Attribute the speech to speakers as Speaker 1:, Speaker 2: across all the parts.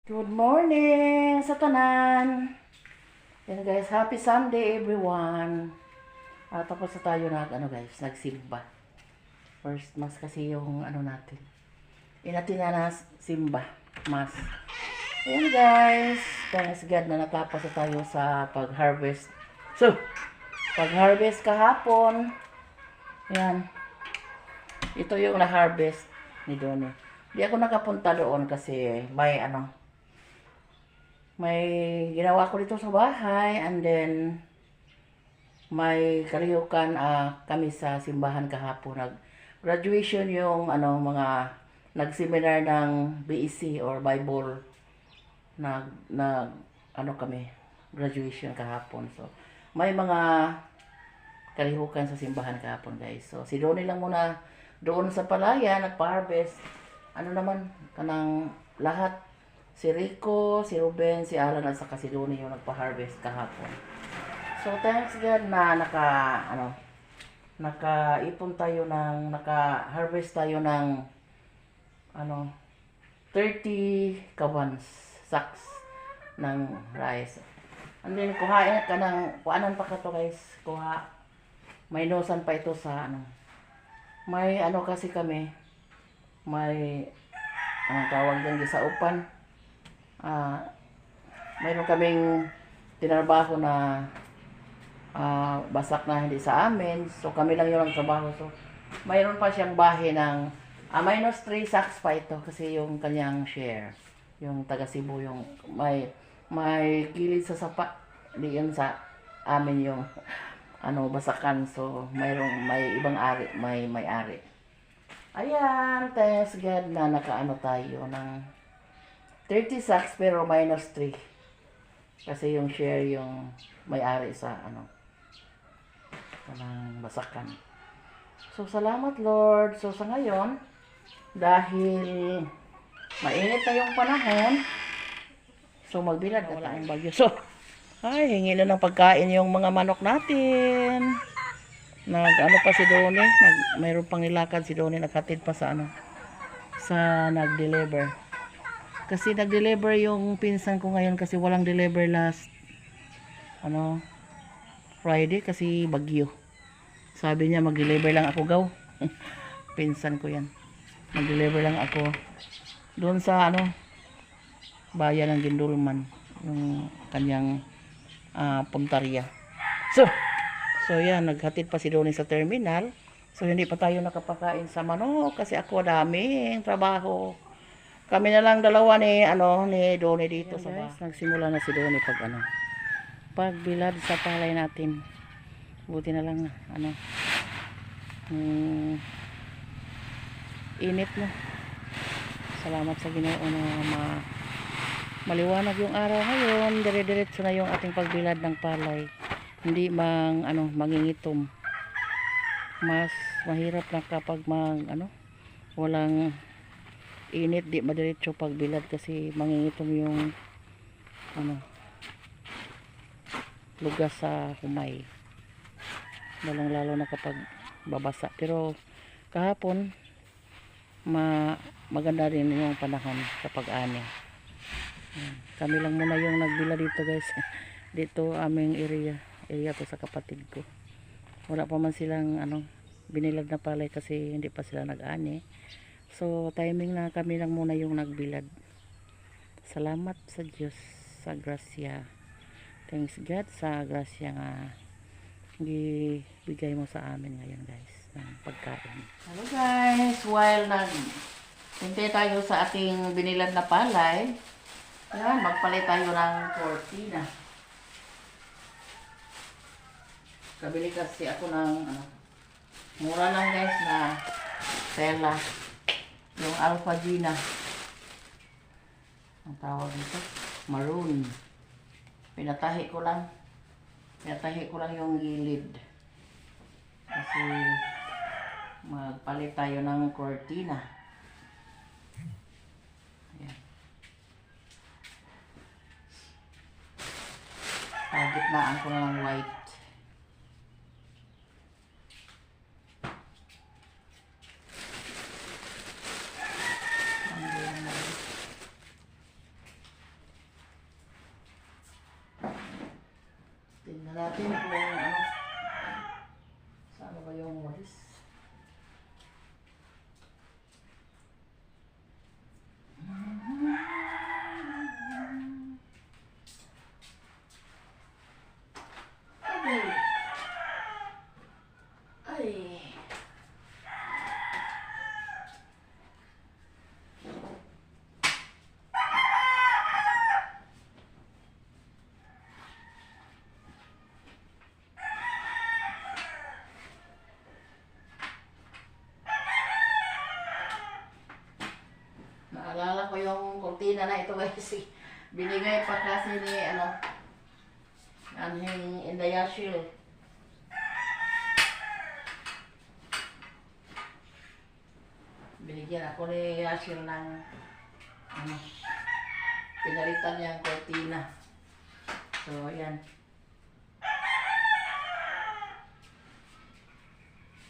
Speaker 1: Good morning sa tanan. Yan guys, happy Sunday everyone. Tapos na tayo nagsimba. First mass kasi yung natin. Inatina na simba, mass. Ayan guys, thanks God na natapos na tayo sa pag-harvest. So, pag-harvest kahapon. Yan. Ito yung na-harvest ni Donnie. Di ako nakapunta doon kasi may ginawa ko dito sa bahay, and then may kalihukan kami sa simbahan kahapon. Graduation yung mga nag-seminar ng BEC or Bible, kami graduation kahapon. So may mga kalihukan sa simbahan kahapon guys. So si Donnie lang muna doon sa palaya nagpa-harvest. Kanang lahat, si Rico, si Ruben, si Alan at saka si Donnie yung nagpa-harvest kahapon. So thanks God na naka-harvest tayo ng 30 kabans, sacks ng rice. And then kuhain ka ng kuanan pa ka to guys, may nosan pa ito sa may kasi kami, may tawag din sa upan. Mayroon kaming tinarbaho na basak na hindi sa amin. So kami lang yung trabaho. So mayroon pa siyang bahay ng minus 3 sacks pa ito kasi yung kanyang share. Yung taga Cebu yung may gilid sa sapa. Hindi yun sa amin yung basakan. So may ibang ari, may ari. Ayan, thanks God na tayo ng 30 sacks pero minus 3. Kasi yung share yung may-ari sa ng basakan. So salamat Lord. So sa ngayon, dahil mainit na yung panahon, so magbilad na wala ang bagyo. So hingi na ng pagkain yung mga manok natin. Pa si Donnie, mayroon pang nilakad si Donnie, naghatid pa sa nag-deliver. Kasi nag-deliver yung pinsan ko ngayon kasi walang deliver last Friday kasi bagyo. Sabi niya mag-deliver lang ako gaw. Pinsan ko yan. Mag-deliver lang ako doon sa bayan ng Gindulman, yung kanyang puntarya. So yan, naghatid pa si Donnie sa terminal. So hindi pa tayo nakapakain sa manok kasi ako daming trabaho. Kami na lang dalawa ni Donnie dito sa bahay. Nagsimula na si Donnie pagbilad sa palay natin. Buti na lang init no. Salamat sa Ginoo na maliwanag yung araw ngayon. Dire-diretso na yung ating pagbilad ng palay. Hindi mangingitom. Mas mahirap na kapag walang init, di madiretso pagbilad kasi mangingitom yung lugas sa humay, lalong-lalo na kapag babasa. Pero kahapon maganda rin yung panahon kapag ani. Kami lang muna yung nagbila dito guys. Dito aming area to sa kapatid ko. Wala pa man silang binilag na palay kasi hindi pa sila nag-ani. So timing na kami lang muna yung nagbilad. Salamat sa Diyos sa grasya. Thanks God sa grasya nga bigay mo sa amin ngayon guys ng pagkain. Hello guys, while hintay tayo sa ating binilad na palay, magpalit tayo ng cortina. Kabili kasi ako ng mura lang guys na tela, yung Alpha Gina ang tawag dito, maroon. Pinatahi ko lang yung gilid kasi magpalit tayo ng cortina. Ayan. Gitnaan ko na ng white. natin kung ano. Saan ba yung walis? Ay. Ay. Naalala ko yung kurtina na ito guys. Binigay pa kasi ni Anhing Indayashil. Binigyan ako ni Yashil ng pinalitan niyang kurtina. So, ayan.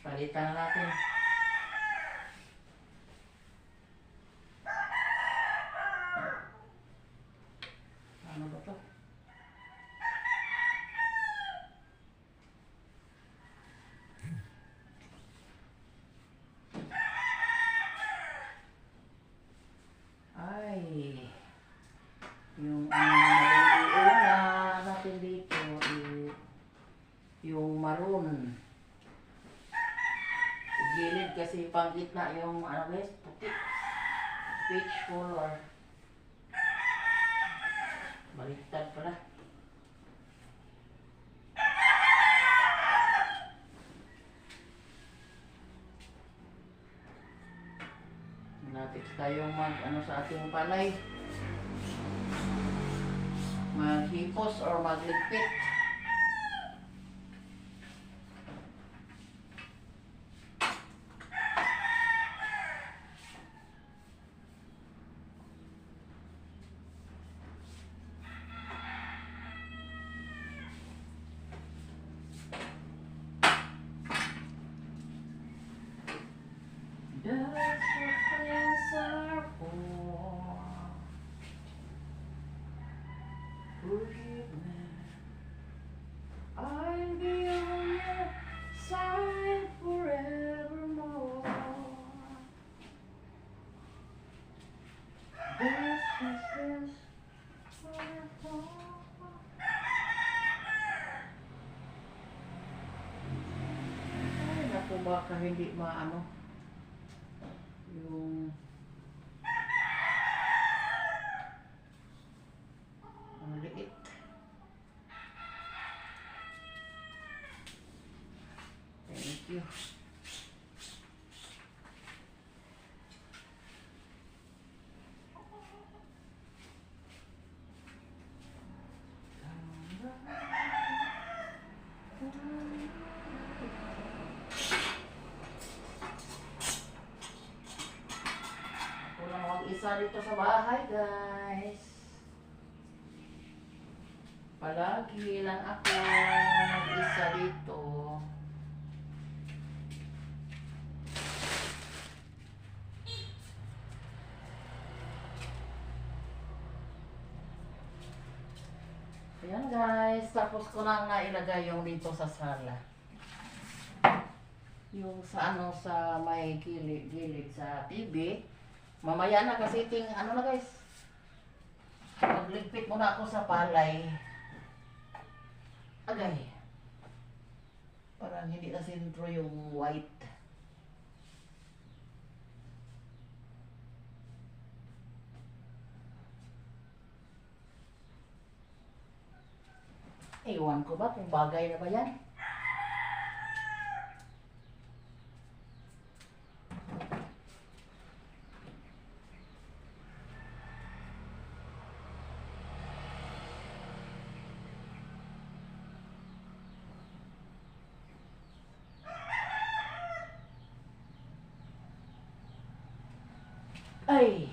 Speaker 1: Palitan natin. Ano ba to? Ay, yung iuna natin dito yung maroon. Gilid kasi pang gitna yung guys, puti. Peach color. Baliktad pala. Malapit tayong sa ating palay. Maghipos or magligpit. That's what friends are for. Forgive me. I'll be on your side forevermore. That's what friends are for. Ay, naku, baka hindi yung liit. Thank you. Isa dito sa bahay, guys. Palagi lang ako mag-isa dito. Ayan, guys. Tapos ko lang nailagay yung dito sa sala. Yung sa sa may gilid sa TV. Mamaya na kasi na guys. Magligpit muna ako sa palay. Agay. Parang hindi na sentro yung white. Ewan ko ba kung bagay na ba yan? Ay!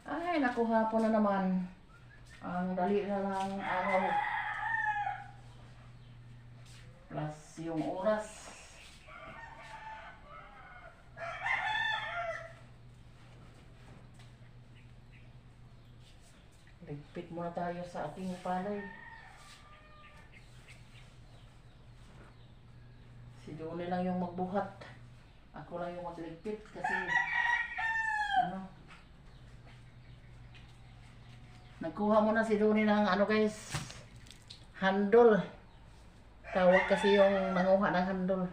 Speaker 1: Ay, naku, hapon na naman. Ang dali na lang araw. Plus yung oras. Ligpit muna tayo sa ating palay. Si Johnny lang yung magbuhat. Ako lang yung magligpit kasi nagkuha mo na si Johnny ng guys, handle. Tawag kasi yung nanguha ng handle.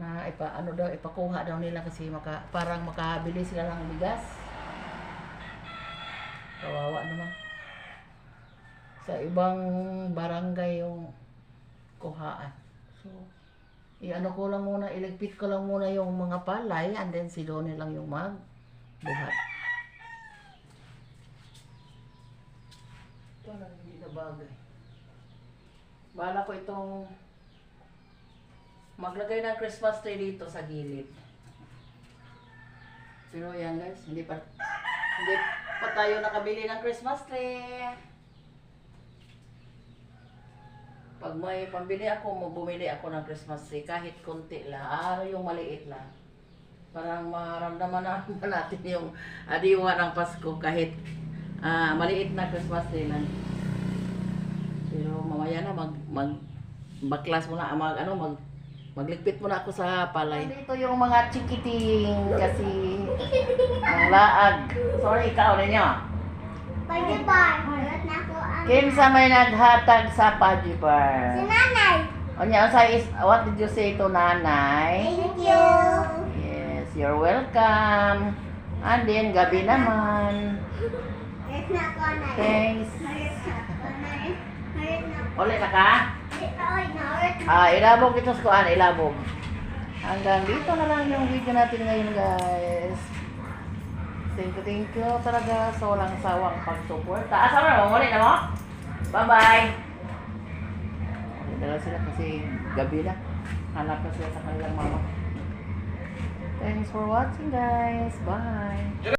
Speaker 1: Na ipakuha daw nila kasi parang makabili sila ng bigas. Kawawa naman. Sa ibang barangay yung kuhaan. So, iligpit ko lang muna yung mga palay and then si Donnie lang yung magbuhat. Ito lang hindi na bagay. Bala ko itong maglagay ng Christmas tree dito sa gilid. Pero yan guys, hindi pa tayo nakabili ng Christmas tree. Pag may pambili ako, bumili ako ng Christmas tree kahit konti lang, yung maliit lang. Parang maramdaman natin yung diwa ng Pasko kahit maliit na Christmas tree lang. Pero mamaya na baklas muna, magligpit muna ako sa palay. Dito yung mga chikiting kasi ang laag. Sorry, ikaw ninyo.
Speaker 2: Pajibar.
Speaker 1: Kinsa may naghatag sa Pajibar?
Speaker 2: Si Nanay.
Speaker 1: What did you say to Nanay?
Speaker 2: Thank you.
Speaker 1: Yes, you're welcome. And then, gabi naman.
Speaker 2: Harit na ko, Nay.
Speaker 1: Thanks.
Speaker 2: Harit na ko, Nay. Harit na ko.
Speaker 1: Ulit na ka?
Speaker 2: Harit na.
Speaker 1: Ilabog ito sa kuan, ilabog. Hanggang dito na lang yung video natin ngayon guys. Thank you talaga sa walang sawang pag-support. Taas na mo, ulit na mo? Bye-bye! Ulit na lang sila kasi gabi na. Hanap na sila sa kanilang mama. Thanks for watching guys. Bye!